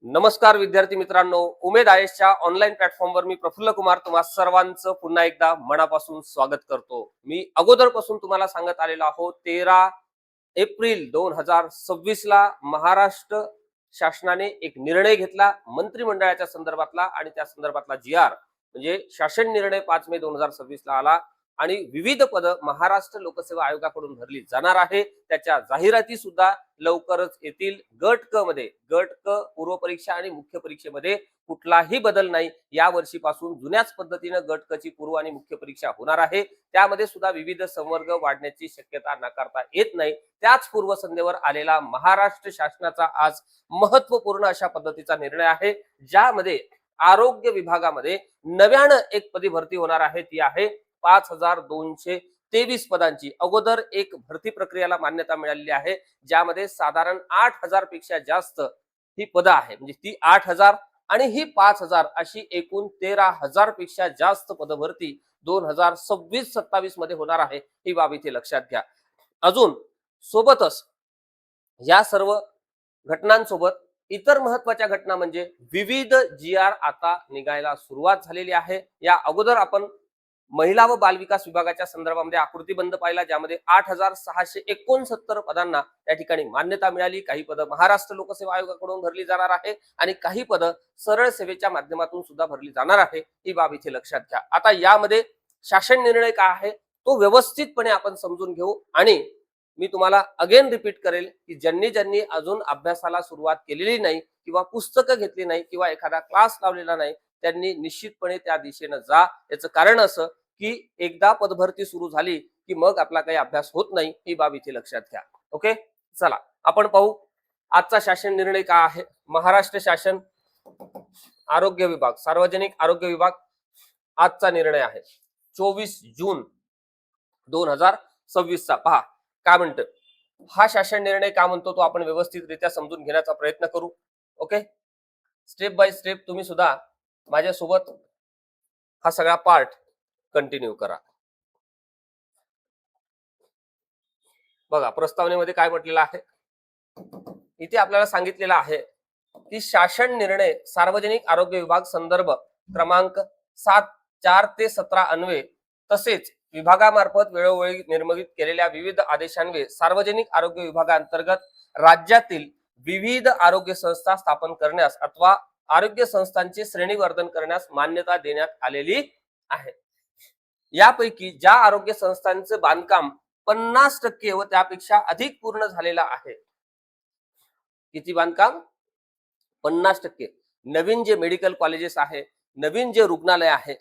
नमस्कार विद्यार्थी मित्रांनो, उमेद आयएसच्या ऑनलाईन प्लॅटफॉर्मवर मी प्रफुल्ल कुमार तुम्हा सर्वांचं पुन्हा एकदा मनापासून स्वागत करतो. मी अगोदरपासून तुम्हाला सांगत आलेलो आहोत 13 एप्रिल 2026 ला महाराष्ट्र शासनाने एक निर्णय घेतला मंत्रिमंडळाच्या संदर्भातला आणि त्या संदर्भातला जी.आर म्हणजे शासन निर्णय 5 मे 2026 ला आला आणि विविध पद महाराष्ट्र लोकसेवा आयोगाकडून भरली जाणार आहे. त्याच्या जाहिराती सुद्धा लवकरच येतील. गट क पूर्व परीक्षा आणि मुख्य परीक्षेमध्ये कुठलाही बदल नाही. या वर्षीपासून जुन्याच पद्धतीनं गट क ची पूर्व आणि मुख्य परीक्षा होणार आहे. त्यामध्ये सुद्धा विविध संवर्ग वाढण्याची शक्यता नाकारता येत नाही. त्याच पूर्वसंध्येवर आलेला महाराष्ट्र शासनाचा आज महत्वपूर्ण अशा पद्धतीचा निर्णय आहे, ज्यामध्ये आरोग्य विभागामध्ये नव्यानं एक पदी भरती होणार आहे. ती आहे 5223 पदांची. अगोदर एक भरती प्रक्रियेला मान्यता मिळालेली आहे, ज्यामध्ये साधारण 8000 पेक्षा जास्त ही पदं आहे. म्हणजे ती 8000 आणि ही 5000 अशी एकूण 13000 पेक्षा जास्त पदभरती 2026-27 मध्ये होणार आहे. ही बाब इथे लक्षात घ्या. अजून सोबतच या सर्व घटनांसोबत इतर महत्वाच्या घटना म्हणजे विविध जी.आर आता निघायला सुरुवात झालेली आहे. या अगोदर आपण महिला व बालविकास विभागाच्या संदर्भामध्ये आकृतीबंध पाहिला, ज्यामध्ये 8669 पदांना त्या ठिकाणी मान्यता मिळाली. काही पदं महाराष्ट्र लोकसेवा आयोगाकडून भरली जाणार आहे आणि काही पदं सरळ सेवेच्या माध्यमातून सुद्धा भरली जाणार आहे. ही बाब इथे लक्षात घ्या. आता यामध्ये शासन निर्णय काय आहे तो व्यवस्थितपणे आपण समजून घेऊ आणि मी तुम्हाला अगेन रिपीट करेल की ज्यांनी ज्यांनी अजून अभ्यासाला सुरुवात केलेली नाही किंवा पुस्तकं घेतली नाही किंवा एखादा क्लास लावलेला नाही, त्यांनी निश्चितपणे त्या दिशेनं जा. याचं कारण असं की एकदा पदभरती सुरू झाली की मग आपला काही अभ्यास होत नाही. ही बाब इथे लक्षात घ्या. ओके, चला आपण पाहू आजचा शासन निर्णय काय आहे. महाराष्ट्र शासन आरोग्य विभाग, सार्वजनिक आरोग्य विभाग आजचा निर्णय आहे 24 जून 2026 चा. पहा काय म्हणतं हा शासन निर्णय. काय म्हणतो तो आपण व्यवस्थितरित्या समजून घेण्याचा प्रयत्न करू. ओके, स्टेप बाय स्टेप तुम्ही सुद्धा माझ्यासोबत हा सगळा पार्ट कंटिन्यू करा. बघा प्रस्तावनेमध्ये काय म्हटलेलं आहे. इथे आपल्याला सांगितलेलं आहे की शासन निर्णय सार्वजनिक आरोग्य विभाग संदर्भ क्रमांक 4 ते 17 अन्वये तसेच विभागामार्फत वेळोवेळी निर्मित केलेल्या विविध आदेशांन्वये सार्वजनिक आरोग्य विभागांतर्गत राज्यातील विविध आरोग्य संस्था स्थापन करण्यास अथवा आरोग्य संस्थांचे श्रेणीवर्धन करण्यास मान्यता देण्यात आलेली आहे. यापैकी ज्या आरोग्य संस्थांचे बांधकाम 50% व त्यापेक्षा अधिक पूर्ण झालेला आहे, किती बांधकाम 50%, नवीन जे मेडिकल कॉलेजेस आहे, नवीन जे रुग्णालय आहे,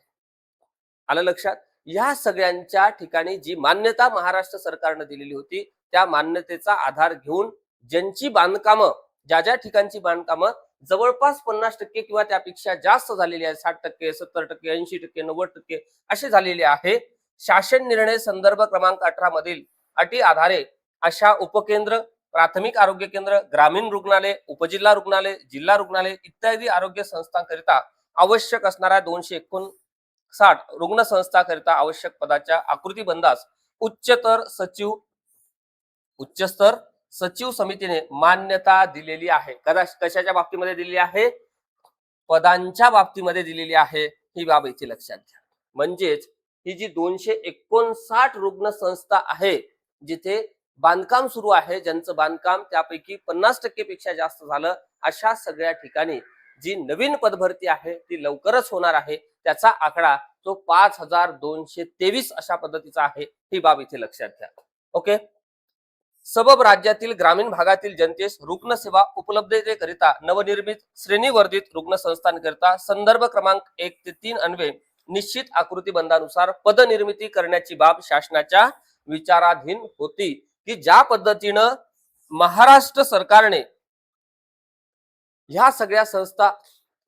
आलं लक्षात, या सगळ्यांच्या ठिकाणी जी मान्यता महाराष्ट्र सरकारने दिलेली होती त्या मान्यतेचा आधार घेऊन ज्यांची बांधकामं ज्या ज्या ठिकाणची बांधकामं जवळपास 50% किंवा त्यापेक्षा जास्त झालेली आहे, 60%, 70%, 80%, 90% असे झालेले आहे, शासन निर्णय संदर्भ क्रमांक 18 मधील अटी आधारे अशा उपकेंद्र, प्राथमिक आरोग्य केंद्र, ग्रामीण रुग्णालय, उपजिल्हा रुग्णालय, जिल्हा रुग्णालय इत्यादी आरोग्य संस्थांकरिता आवश्यक असणाऱ्या 259 रुग्ण संस्थांकरिता आवश्यक पदाच्या आकृतीबंधास उच्चस्तर सचिव समितीने मान्यता दिलेली आहे. कशाच्या बाबतीमध्ये दिलेली आहे? पदांच्या बाबतीमध्ये दिलेली आहे. ही बाब इथे लक्षात घ्या. म्हणजेच ही जी 259 रुग्ण संस्था आहे जिथे बांधकाम सुरू आहे, ज्यांचं बांधकाम त्यापैकी 50% पेक्षा जास्त झालं, अशा सगळ्या ठिकाणी जी नवीन पदभरती आहे ती लवकरच होणार आहे. त्याचा आकडा तो 5223 अशा पद्धतीचा आहे. ही बाब इथे लक्षात घ्या. ओके, सबब राज्यातील ग्रामीण भागातील जनतेस रुग्णसेवा उपलब्धतेकरिता नवनिर्मित श्रेणीवर्धित रुग्ण संस्थांकरिता संदर्भ क्रमांक 1 ते 3 अन्वये निश्चित आकृतीबंधानुसार पदनिर्मिती करण्याची बाब शासनाच्या विचाराधीन होती. की ज्या पद्धतीनं महाराष्ट्र सरकारने ह्या सगळ्या संस्था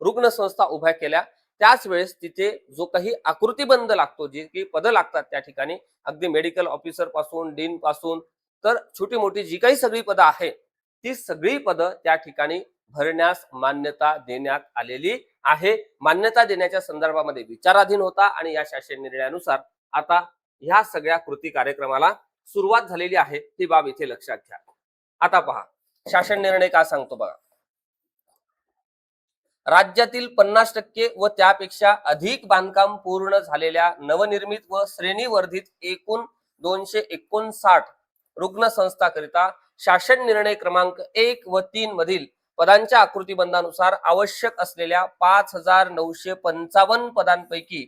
रुग्ण संस्था उभ्या केल्या, त्याच वेळेस तिथे जो काही आकृतीबंध लागतो, जे काही पद लागतात त्या ठिकाणी अगदी मेडिकल ऑफिसर पासून डीन पासून तर छोटी मोठी जी काही सगळी पदं आहे ती सगळी पदं त्या ठिकाणी भरण्यास मान्यता देण्यात आलेली आहे. मान्यता देण्याच्या संदर्भामध्ये विचाराधीन होता आणि या शासन निर्णयानुसार आता ह्या सगळ्या कृती कार्यक्रमाला सुरुवात झालेली आहे. ही बाब इथे लक्षात घ्या. आता पहा शासन निर्णय काय सांगतो बघा. राज्यातील 50% व त्यापेक्षा अधिक बांधकाम पूर्ण झालेल्या नवनिर्मित व श्रेणीवर्धित एकूण 259 रुग्णसंस्थाकरिता शासन निर्णय क्रमांक 1 व 3 मधील पदांच्या आकृतीबंधानुसार आवश्यक असलेल्या 5955 पदांपैकी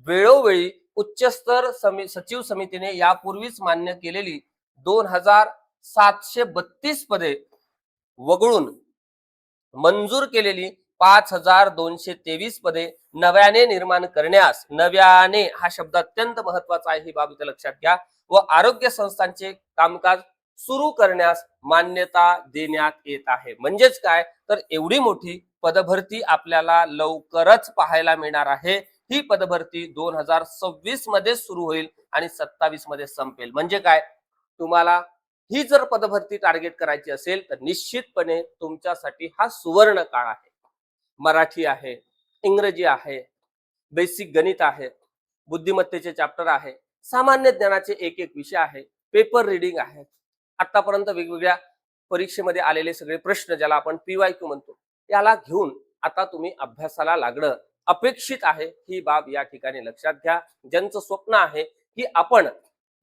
वेळोवेळी उच्चस्तर सचिव समितीने यापूर्वीच मान्य केलेली 2732 पदे वगळून मंजूर केलेली 5223 पदे नव्याने निर्माण करण्यास, नव्याने हा शब्द अत्यंत महत्वाचा आहे, ही बाब इथे लक्षात घ्या, व आरोग्य संस्थांचे कामकाज सुरू करण्यास मान्यता देण्यात येत आहे. म्हणजेच काय, तर एवढी मोठी पदभरती आपल्याला लवकरच पाहायला मिळणार आहे. ही पदभरती 2026 मध्ये सुरू होईल आणि 27 मध्ये संपेल. म्हणजे काय, तुम्हाला ही जर पदभरती टार्गेट करायची असेल तर निश्चितपणे तुमच्यासाठी हा सुवर्ण काळ आहे. मराठी आहे, इंग्रजी आहे, बेसिक गणित आहे, बुद्धिमत्तेचे चॅप्टर आहे, सामान्य ज्ञानाचे एक एक विषय आहे, पेपर रीडिंग आहे, आतापर्यंत वेगवेगळ्या परीक्षेमध्ये आलेले सगळे प्रश्न, ज्याला आपण PYQ म्हणतो, याला घेऊन आता तुम्ही अभ्यासाला लागणं अपेक्षित आहे. ही बाब या ठिकाणी लक्षात घ्या. ज्यांचं स्वप्न आहे की आपण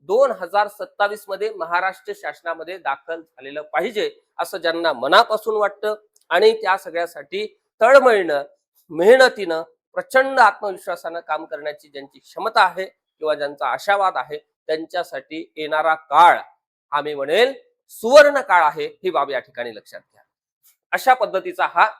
2027 मध्ये महाराष्ट्र शासनामध्ये दाखल झालेलं पाहिजे, असं ज्यांना मनापासून वाटतं आणि त्या सगळ्यासाठी तळमळीनं, मेहनतीनं, प्रचंड आत्मविश्वासानं काम करण्याची ज्यांची क्षमता आहे किंवा ज्यांचा आशावाद आहे, त्यांच्यासाठी येणारा काळ हा मी म्हणेल सुवर्ण काळ आहे. ही बाब या ठिकाणी लक्षात घ्या. अशा पद्धतीचा हा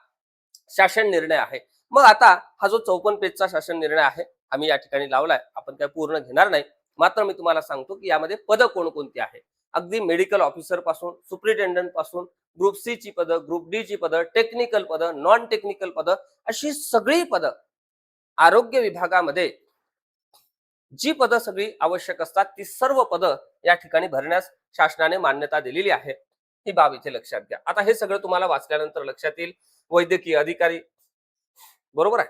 शासन निर्णय आहे. मग आता हा जो 54 पेजचा शासन निर्णय आहे आम्ही या ठिकाणी लावलाय, आपण काय पूर्ण घेणार नाही, मात्र मी तुम्हाला सांगतो की यामध्ये पद कोणकोणती आहे. अगदी मेडिकल ऑफिसर पासून, सुप्रिटेंडंट पासून, ग्रुप सी ची पद, ग्रुप डी ची पद, टेक्निकल पद, नॉन टेक्निकल पद, अशी सगळी पद आरोग्य विभागामध्ये जी पद सगळी आवश्यक असतात ती सर्व पद या ठिकाणी भरण्यास शासनाने मान्यता दिलेली आहे. ही बाब इथे लक्षात घ्या. आता हे सगळं तुम्हाला वाचल्यानंतर लक्षात येईल. वैद्यकीय अधिकारी, बरोबर आहे,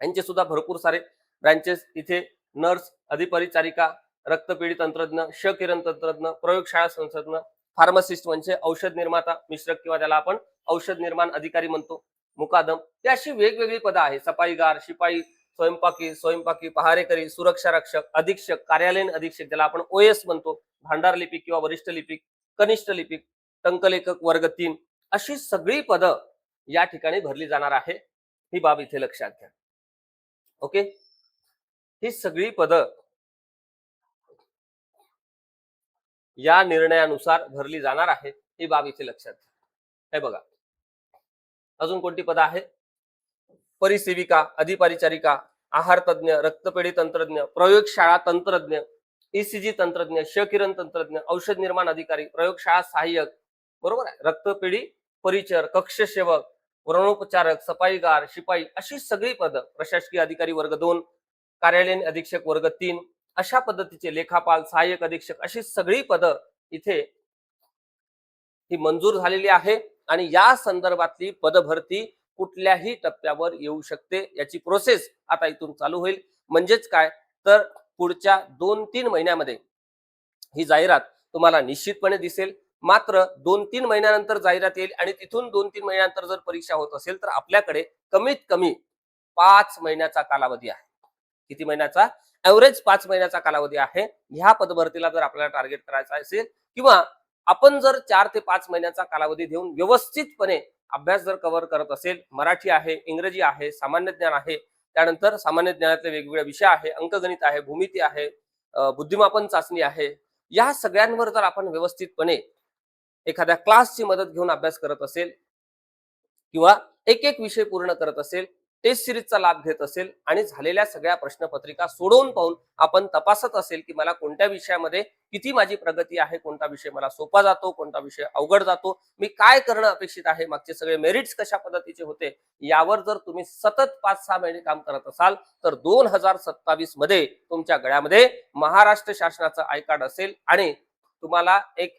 यांचे सुद्धा भरपूर सारे ब्रँचेस इथे, नर्स, अधिपरिचारिका, रक्तपेढी तंत्रज्ञ, क्षकिरण तंत्रज्ञ, प्रयोगशाळा संशोधन, फार्मासिस्ट म्हणजे औषध निर्माता, मिश्रक किंवा त्याला आपण औषध निर्माण अधिकारी म्हणतो, मुकादम, ही अशी वेगवेगळी पदं आहेत. सफाईगार, शिपाई, स्वयंपाकी, पहारेकरी, सुरक्षा रक्षक, अधीक्षक, कार्यालयीन अधीक्षक, ज्याला आपण OS म्हणतो, भांडार लिपिक किंवा वरिष्ठ लिपिक, कनिष्ठ लिपिक, टंकलेखक वर्ग 3, अशी सगळी पदं या ठिकाणी भरली जाणार आहे. ही बाब इथे लक्षात घ्या. ओके, ही सगळी पदं या निर्णयानुसार भरली जाणार आहे. ही बाब इथे लक्षात घ्या. हे बघा, अजून कोणती पदं आहेत? परिसेविका, अधिपरिचारिका, आहार तज्ञ, रक्तपेढी तंत्रज्ञ, प्रयोगशाळा तंत्रज्ञ, ECG तंत्रज्ञ, क्षकिरण तंत्रज्ञ, औषध निर्माण अधिकारी, प्रयोगशाळा सहाय्यक, बरोबर आहे, रक्तपेढी परिचर, कक्ष सेवक, व्रणोपचारक, सफाईगार, शिपाई, अशी सगळी पदं, प्रशासकीय अधिकारी वर्ग 2, कार्यालयीन अधीक्षक वर्ग 3, अशा पद्धतीचे लेखापाल, सहाय्यक अधीक्षक, अशी सगळी पदं इथे ही मंजूर झालेली आहे. आणि या संदर्भातली पदभरती कुठल्याही टप्प्यावर येऊ शकते, याची प्रोसेस आता इथून चालू होईल. म्हणजेच काय, तर पुढच्या 2-3 महिन्यामध्ये ही जाहिरात तुम्हाला निश्चितपणे दिसेल. मात्र 2-3 महिन्यानंतर जाहिरात येईल आणि तिथून 2-3 महिन्यानंतर जर परीक्षा होत असेल तर आपल्याकडे कमीत कमी 5 महिन्याचा कालावधी आहे. किती महिन्याचा? ऍव्हरेज 5 महिन्याचा कालावधी आहे. ह्या पदभरतीला जर आपल्याला टार्गेट करायचा असेल किंवा आपण जर 4 ते 5 महिन्याचा कालावधी देऊन व्यवस्थितपणे अभ्यास जर कव्हर करत असेल, मराठी आहे, इंग्रजी आहे, सामान्य ज्ञान आहे, त्यानंतर सामान्य ज्ञानातले वेगवेगळे विषय आहे, अंकगणित आहे, भूमिती आहे, बुद्धिमापन चाचणी आहे, या सगळ्यांवर जर आपण व्यवस्थितपणे एखाद्या क्लासची मदत घेऊन अभ्यास करत असेल किंवा एक एक विषय पूर्ण करत असेल, टेस्ट सिरीजचा लाभ घेत असेल आणि झालेल्या सगळ्या प्रश्नपत्रिका सोडवून पाहून आपण तपासत असेल की मला कोणत्या विषयामध्ये किती माझी प्रगती आहे, कोणता विषय मला सोपा जातो, कोणता विषय अवघड जातो, मी काय करणं अपेक्षित आहे, मागचे सगळे मेरिट्स कशा पद्धतीचे होते, यावर जर तुम्ही सतत 5-6 महिने काम करत असाल तर 2027 मध्ये तुमच्या गळ्यामध्ये महाराष्ट्र शासनाचं आय कार्ड असेल आणि तुम्हाला एक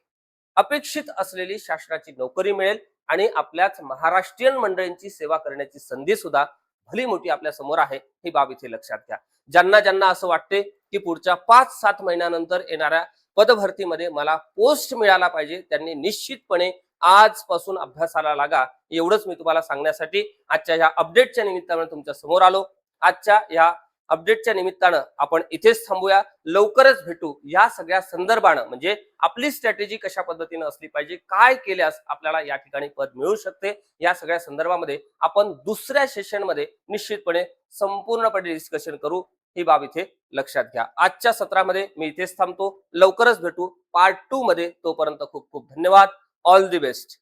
अपेक्षित असलेली शासनाची नोकरी मिळेल आणि आपल्याच महाराष्ट्रीयन मंडळींची सेवा करण्याची संधी सुद्धा भली मोठी आपल्या समोर आहे. ही बाब इथे लक्षात घ्या. ज्यांना ज्यांना असं वाटते की पुढच्या 5-7 महिन्यानंतर येणाऱ्या पदभरतीमध्ये मला पोस्ट मिळाला पाहिजे, त्यांनी निश्चितपणे आजपासून अभ्यासाला लागा, एवढंच मी तुम्हाला सांगण्यासाठी आजच्या या अपडेटच्या निमित्ताने तुमच्या समोर आलो. आजच्या या अपडेटच्या निमित्तानं आपण इथेच थांबूया. लवकरच भेटू या सगळ्या संदर्भानं, म्हणजे आपली स्ट्रॅटेजी कशा पद्धतीने असली पाहिजे, काय केल्यास आपल्याला या ठिकाणी पद मिळू शकते, या सगळ्या संदर्भामध्ये आपण दुसऱ्या सेशनमध्ये निश्चितपणे संपूर्णपणे डिस्कशन करू. ही बाब इथे लक्षात घ्या. आजच्या सत्रामध्ये मी इथेच थांबतो. लवकरच भेटू पार्ट 2 मध्ये. तोपर्यंत खूप खूप धन्यवाद. All the best.